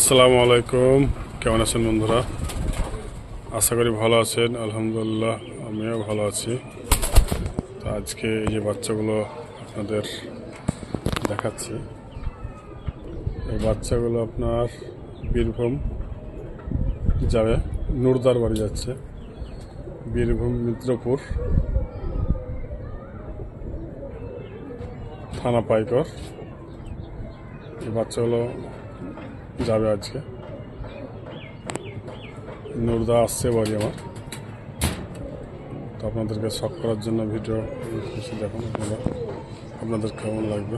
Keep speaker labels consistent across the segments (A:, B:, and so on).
A: আসসালামু আলাইকুম, কেমন আছেন বন্ধুরা? আশা করি ভালো আছেন। আলহামদুলিল্লাহ, আমিও ভালো আছি। তো আজকে এই যে বাচ্চাগুলো আপনাদের দেখাচ্ছি, এই বাচ্চাগুলো আপনার বীরভূম যাবে, নুরদার বাড়ি যাচ্ছে, বীরভূম মিত্রপুর থানা পাইকর। এই বাচ্চাগুলো যাবে আজকে। নুরদা আসছে বাড়ি আমার, তো আপনাদেরকে শখ করার জন্য ভিডিও দেখুন, আপনাদের কেমন লাগবে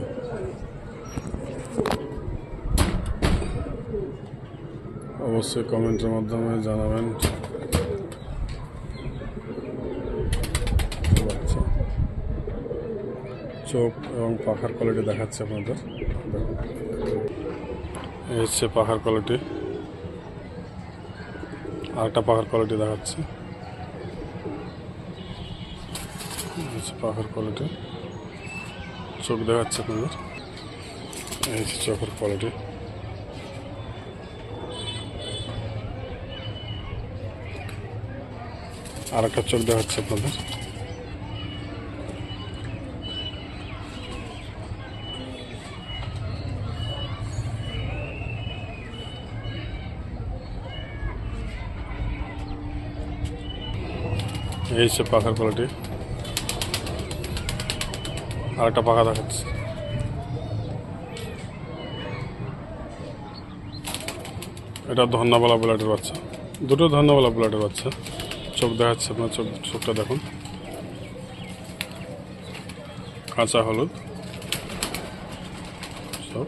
A: অবশ্যই কমেন্টের মাধ্যমে জানাবেন। বাচ্চা চোখ এবং পাখার কোয়ালিটি দেখাচ্ছে আপনাদের। এই হচ্ছে পাখার কোয়ালিটি, আরেকটা পাখার কোয়ালিটি দেখাচ্ছে। পাখার কোয়ালিটি, চোখ দেখাচ্ছে আপনাদের। এই হচ্ছে চোখের কোয়ালিটি। আর একটা চোখ দেখাচ্ছে আপনাদের। এই হচ্ছে পাখার কোয়ালিটি, আর একটা পাখা দেখাচ্ছে। এটা ধন্যাবালা ব্লাডের বাচ্চা, দুটো ধন্যাবালা ব্লাডের বাচ্চা। চোখ দেখাচ্ছে আপনার, চোখটা দেখুন, কাঁচা হলুদ সব।